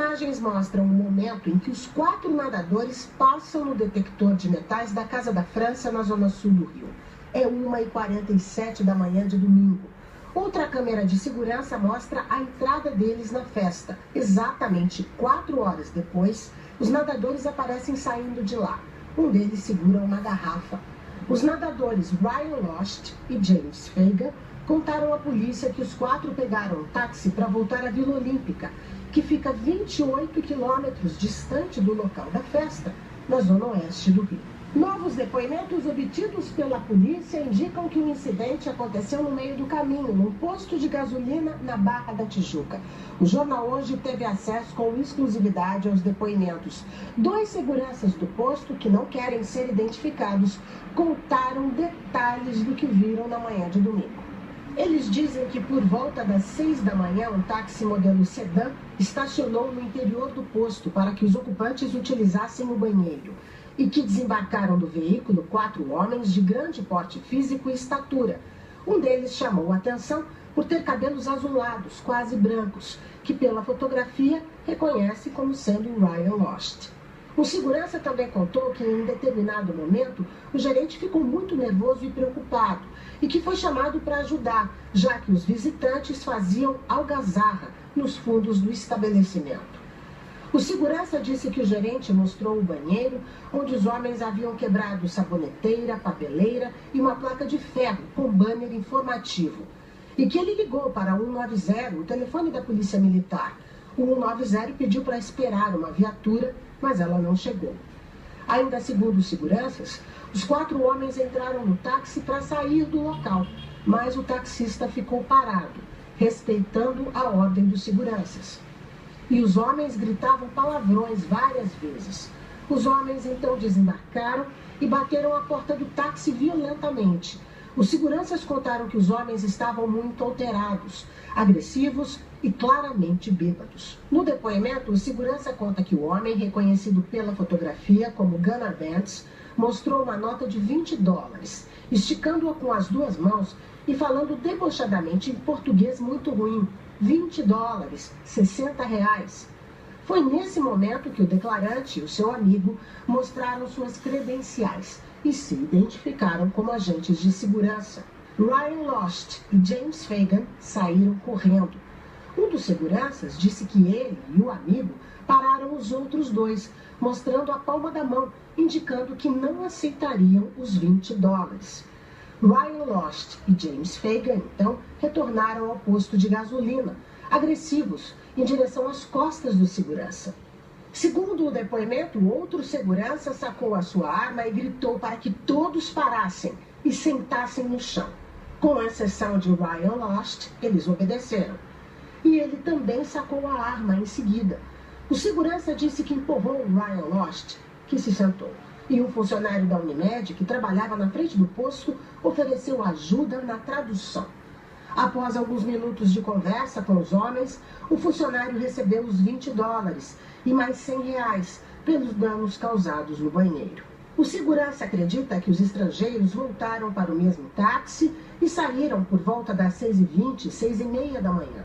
Imagens mostram o momento em que os 4 nadadores passam no detector de metais da Casa da França, na zona sul do Rio. É 1h47 da manhã de domingo. Outra câmera de segurança mostra a entrada deles na festa. Exatamente 4 horas depois, os nadadores aparecem saindo de lá. Um deles segura uma garrafa. Os nadadores Ryan Lochte e James Fagan contaram à polícia que os 4 pegaram um táxi para voltar à Vila Olímpica, que fica 28 quilômetros distante do local da festa, na zona oeste do Rio. Novos depoimentos obtidos pela polícia indicam que o incidente aconteceu no meio do caminho, num posto de gasolina na Barra da Tijuca. O jornal Hoje teve acesso com exclusividade aos depoimentos. 2 seguranças do posto, que não querem ser identificados, contaram detalhes do que viram na manhã de domingo. Eles dizem que por volta das 6 da manhã, um táxi modelo sedã estacionou no interior do posto para que os ocupantes utilizassem o banheiro e que desembarcaram do veículo 4 homens de grande porte físico e estatura. Um deles chamou a atenção por ter cabelos azulados, quase brancos, que pela fotografia reconhece como sendo Ryan Lochte. O segurança também contou que em determinado momento o gerente ficou muito nervoso e preocupado e que foi chamado para ajudar, já que os visitantes faziam algazarra nos fundos do estabelecimento. O segurança disse que o gerente mostrou o banheiro, onde os homens haviam quebrado saboneteira, papeleira e uma placa de ferro com banner informativo. E que ele ligou para 190, o telefone da Polícia Militar. O 190 pediu para esperar uma viatura, mas ela não chegou. Ainda segundo os seguranças, os 4 homens entraram no táxi para sair do local, mas o taxista ficou parado, respeitando a ordem dos seguranças. E os homens gritavam palavrões várias vezes. Os homens então desembarcaram e bateram a porta do táxi violentamente. Os seguranças contaram que os homens estavam muito alterados, agressivos e claramente bêbados. No depoimento, o segurança conta que o homem, reconhecido pela fotografia como Gunnar Vance, mostrou uma nota de $20, esticando-a com as 2 mãos e falando debochadamente em português muito ruim. $20, R$60. Foi nesse momento que o declarante e o seu amigo mostraram suas credenciais e se identificaram como agentes de segurança. Ryan Lochte e James Fagan saíram correndo. Um dos seguranças disse que ele e o amigo pararam os outros 2, mostrando a palma da mão, indicando que não aceitariam os $20. Ryan Lochte e James Fagan, então, retornaram ao posto de gasolina, agressivos, em direção às costas do segurança. Segundo o depoimento, outro segurança sacou a sua arma e gritou para que todos parassem e sentassem no chão. Com exceção de Ryan Lochte, eles obedeceram. E ele também sacou a arma em seguida. O segurança disse que empurrou Ryan Lochte, que se sentou. E um funcionário da Unimed, que trabalhava na frente do posto, ofereceu ajuda na tradução. Após alguns minutos de conversa com os homens, o funcionário recebeu os $20 e mais R$100 pelos danos causados no banheiro. O segurança acredita que os estrangeiros voltaram para o mesmo táxi e saíram por volta das 6h20, 6h30 da manhã.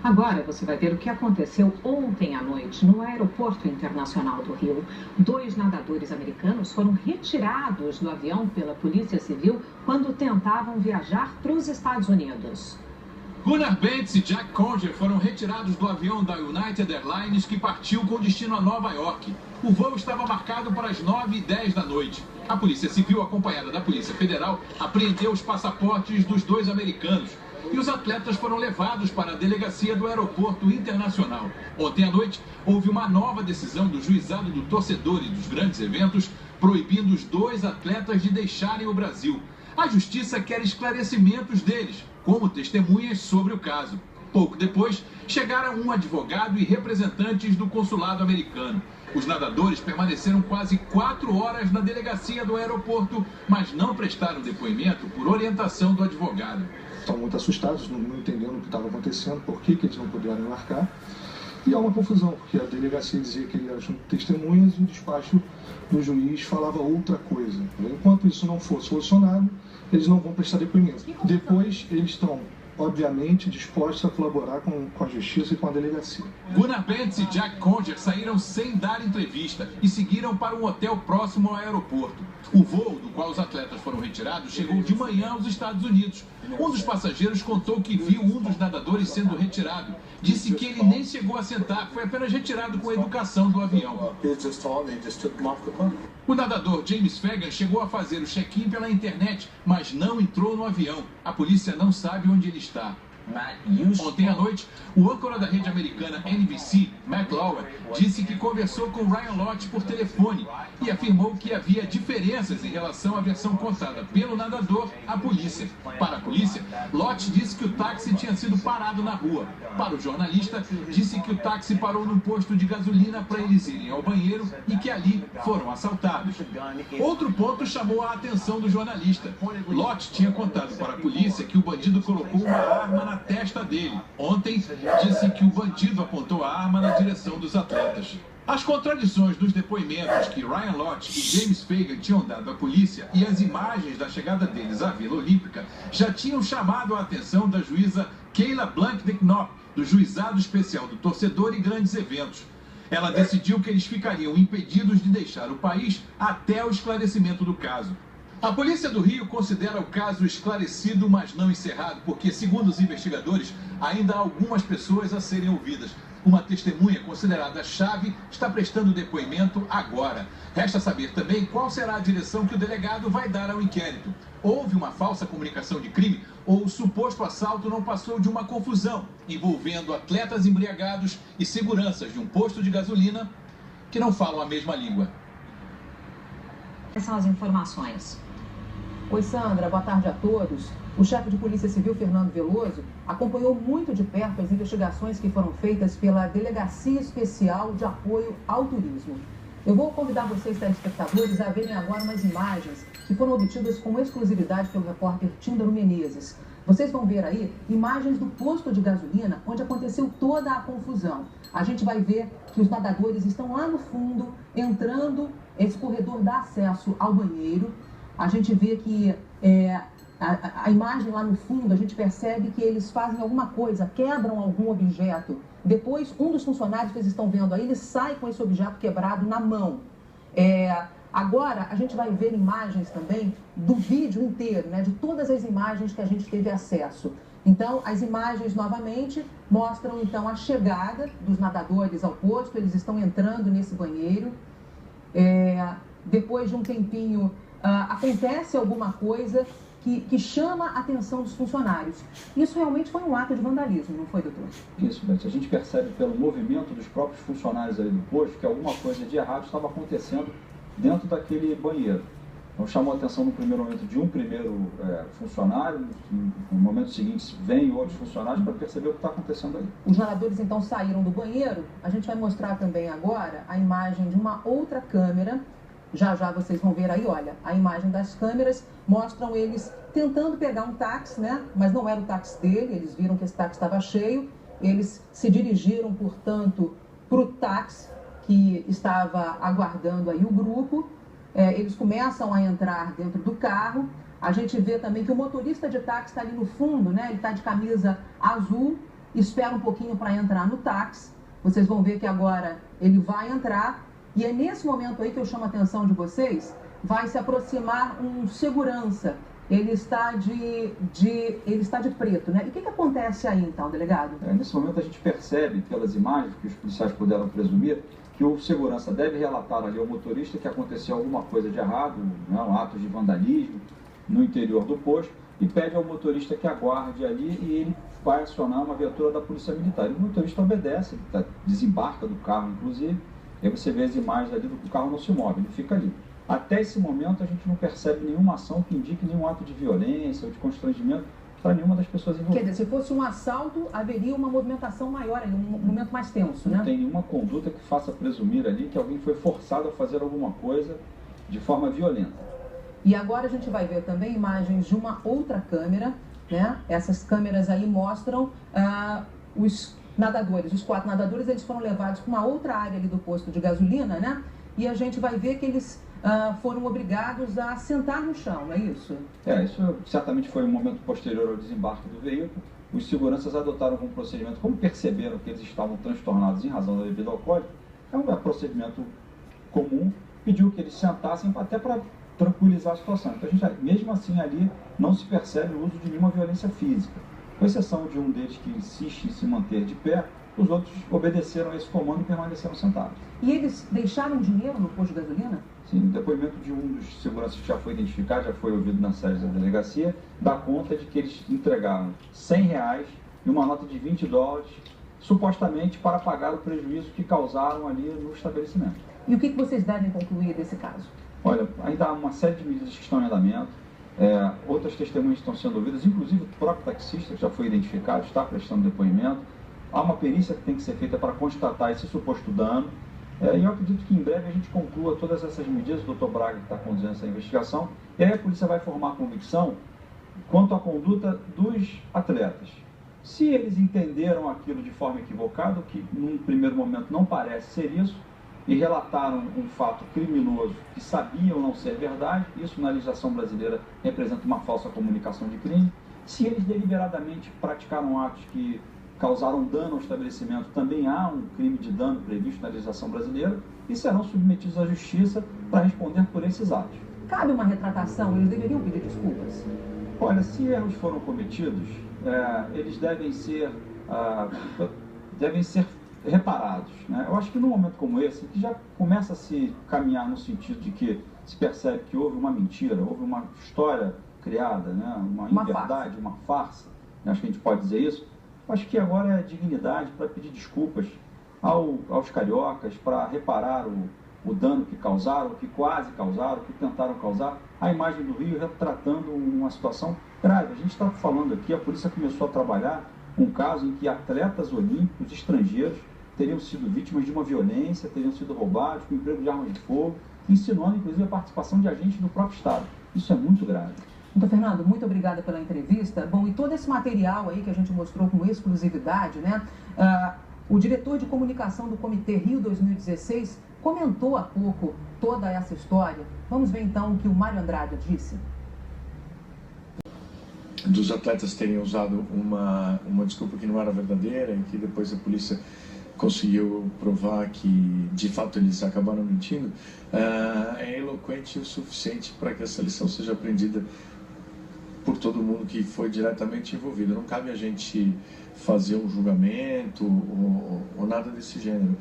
Agora você vai ver o que aconteceu ontem à noite no Aeroporto Internacional do Rio. 2 nadadores americanos foram retirados do avião pela Polícia Civil quando tentavam viajar para os Estados Unidos. Gunnar Vance e Jack Conger foram retirados do avião da United Airlines que partiu com destino a Nova York. O voo estava marcado para as 9h10 da noite. A Polícia Civil, acompanhada da Polícia Federal, apreendeu os passaportes dos 2 americanos. E os atletas foram levados para a delegacia do Aeroporto Internacional. Ontem à noite, houve uma nova decisão do Juizado do Torcedor e dos Grandes Eventos, proibindo os 2 atletas de deixarem o Brasil. A Justiça quer esclarecimentos deles, como testemunhas sobre o caso. Pouco depois, chegaram um advogado e representantes do consulado americano. Os nadadores permaneceram quase 4 horas na delegacia do aeroporto, mas não prestaram depoimento por orientação do advogado. Estão muito assustados, não entendendo o que estava acontecendo, por que eles não puderam embarcar. E há uma confusão, porque a delegacia dizia que ele era junto de testemunhas e o despacho do juiz falava outra coisa. Enquanto isso não for solucionado, eles não vão prestar depoimento. Depois, eles estão obviamente, dispostos a colaborar com a justiça e com a delegacia. Gunnar Bentz e Jack Conger saíram sem dar entrevista e seguiram para um hotel próximo ao aeroporto. O voo do qual os atletas foram retirados chegou de manhã aos Estados Unidos. Um dos passageiros contou que viu um dos nadadores sendo retirado. Disse que ele nem chegou a sentar, foi apenas retirado com a educação do avião. O nadador James Fagan chegou a fazer o check-in pela internet, mas não entrou no avião. A polícia não sabe onde ele está. Ontem à noite, o âncora da rede americana NBC, Matt Lauer, disse que conversou com Ryan Lott por telefone e afirmou que havia diferenças em relação à versão contada pelo nadador à polícia. Para a polícia, Lott disse que o táxi tinha sido parado na rua. Para o jornalista, disse que o táxi parou num posto de gasolina para eles irem ao banheiro e que ali foram assaltados. Outro ponto chamou a atenção do jornalista. Lott tinha contado para a polícia que o bandido colocou uma arma na testa dele. Ontem, disse que o bandido apontou a arma na direção dos atletas. As contradições dos depoimentos que Ryan Lott e James Fagan tinham dado à polícia e as imagens da chegada deles à Vila Olímpica já tinham chamado a atenção da juíza Keila Blank de Knop, do Juizado Especial do Torcedor e Grandes Eventos. Ela decidiu que eles ficariam impedidos de deixar o país até o esclarecimento do caso. A polícia do Rio considera o caso esclarecido, mas não encerrado, porque, segundo os investigadores, ainda há algumas pessoas a serem ouvidas. Uma testemunha considerada chave está prestando depoimento agora. Resta saber também qual será a direção que o delegado vai dar ao inquérito. Houve uma falsa comunicação de crime ou o suposto assalto não passou de uma confusão envolvendo atletas embriagados e seguranças de um posto de gasolina que não falam a mesma língua. Essas são as informações. Oi, Sandra, boa tarde a todos. O chefe de Polícia Civil, Fernando Veloso, acompanhou muito de perto as investigações que foram feitas pela Delegacia Especial de Apoio ao Turismo. Eu vou convidar vocês, telespectadores, a verem agora umas imagens que foram obtidas com exclusividade pelo repórter Tíndaro Menezes. Vocês vão ver aí imagens do posto de gasolina onde aconteceu toda a confusão. A gente vai ver que os nadadores estão lá no fundo, entrando, esse corredor dá acesso ao banheiro. A gente vê que a imagem lá no fundo, a gente percebe que eles fazem alguma coisa, quebram algum objeto. Depois, um dos funcionários que vocês estão vendo aí, ele sai com esse objeto quebrado na mão. Agora, a gente vai ver imagens também do vídeo inteiro, né, de todas as imagens que a gente teve acesso. Então, as imagens, novamente, mostram, então, a chegada dos nadadores ao posto. Eles estão entrando nesse banheiro. Depois de um tempinho, acontece alguma coisa que chama a atenção dos funcionários. Isso realmente foi um ato de vandalismo, não foi, doutor? Isso, Beth. A gente percebe pelo movimento dos próprios funcionários ali do posto que alguma coisa de errado estava acontecendo dentro daquele banheiro. Então chamou a atenção no primeiro momento de um primeiro funcionário, no momento seguinte vem outros funcionários para perceber o que está acontecendo ali. Os nadadores então saíram do banheiro. A gente vai mostrar também agora a imagem de uma outra câmera. Já já vocês vão ver aí, olha, a imagem das câmeras mostram eles tentando pegar um táxi, né? Mas não era o táxi dele, eles viram que esse táxi estava cheio. Eles se dirigiram, portanto, para o táxi que estava aguardando aí o grupo. Eles começam a entrar dentro do carro. A gente vê também que o motorista de táxi está ali no fundo, né? Ele está de camisa azul, espera um pouquinho para entrar no táxi. Vocês vão ver que agora ele vai entrar. E é nesse momento aí que eu chamo a atenção de vocês, vai se aproximar um segurança. Ele está de preto, né? E o que acontece aí então, delegado? Nesse momento a gente percebe pelas imagens que os policiais puderam presumir que o segurança deve relatar ali ao motorista que aconteceu alguma coisa de errado, né, um ato de vandalismo no interior do posto, e pede ao motorista que aguarde ali e ele vai acionar uma viatura da Polícia Militar. E o motorista obedece, desembarca do carro, inclusive. Aí você vê as imagens ali do carro não se move, ele fica ali. Até esse momento a gente não percebe nenhuma ação que indique nenhum ato de violência ou de constrangimento para nenhuma das pessoas envolvidas. Quer dizer, se fosse um assalto, haveria uma movimentação maior ali, um momento mais tenso, né? Não tem nenhuma conduta que faça presumir ali que alguém foi forçado a fazer alguma coisa de forma violenta. E agora a gente vai ver também imagens de uma outra câmera, né? Essas câmeras aí mostram os nadadores, os 4 nadadores, eles foram levados para uma outra área ali do posto de gasolina, né? E a gente vai ver que eles foram obrigados a sentar no chão, não é isso? Isso certamente foi um momento posterior ao desembarque do veículo. os seguranças adotaram como procedimento, como perceberam que eles estavam transtornados em razão da bebida alcoólica, é um procedimento comum, pediu que eles sentassem até para tranquilizar a situação. Então, a gente, mesmo assim, ali não se percebe o uso de nenhuma violência física. Com exceção de um deles que insiste em se manter de pé, os outros obedeceram a esse comando e permaneceram sentados. E eles deixaram dinheiro no posto de gasolina? Sim, o depoimento de um dos seguranças que já foi identificado, já foi ouvido na sede da delegacia, dá conta de que eles entregaram R$100 e uma nota de $20, supostamente para pagar o prejuízo que causaram ali no estabelecimento. E o que vocês devem concluir desse caso? Olha, ainda há uma série de medidas que estão em andamento, outras testemunhas estão sendo ouvidas, inclusive o próprio taxista que já foi identificado, está prestando depoimento. Há uma perícia que tem que ser feita para constatar esse suposto dano. E eu acredito que em breve a gente conclua todas essas medidas, o Dr. Braga está conduzindo essa investigação, e aí a polícia vai formar convicção quanto à conduta dos atletas. Se eles entenderam aquilo de forma equivocada, o que num primeiro momento não parece ser isso, e relataram um fato criminoso que sabiam não ser verdade, isso na legislação brasileira representa uma falsa comunicação de crime. Se eles deliberadamente praticaram atos que causaram dano ao estabelecimento, também há um crime de dano previsto na legislação brasileira e serão submetidos à justiça para responder por esses atos. Cabe uma retratação? Eles deveriam pedir desculpas? Olha, se erros foram cometidos, eles devem ser reparados, né? Eu acho que num momento como esse, que já começa a se caminhar no sentido de que se percebe que houve uma mentira, houve uma história criada, né? Uma inverdade, uma farsa, acho que a gente pode dizer isso. Acho que agora é dignidade para pedir desculpas aos cariocas, para reparar o dano que causaram, que quase causaram, que tentaram causar, a imagem do Rio retratando uma situação grave. A gente está falando aqui, a polícia começou a trabalhar um caso em que atletas olímpicos estrangeiros teriam sido vítimas de uma violência, teriam sido roubados com emprego de armas de fogo, insinuando inclusive a participação de agentes do próprio Estado. Isso é muito grave. Então, Fernando, muito obrigada pela entrevista. Bom, e todo esse material aí que a gente mostrou com exclusividade, né? O diretor de comunicação do Comitê Rio 2016 comentou há pouco toda essa história. Vamos ver então o que o Mário Andrade disse. Dos atletas terem usado uma desculpa que não era verdadeira e que depois a polícia conseguiu provar que de fato eles acabaram mentindo, é eloquente o suficiente para que essa lição seja aprendida por todo mundo que foi diretamente envolvido. Não cabe a gente fazer um julgamento ou nada desse gênero.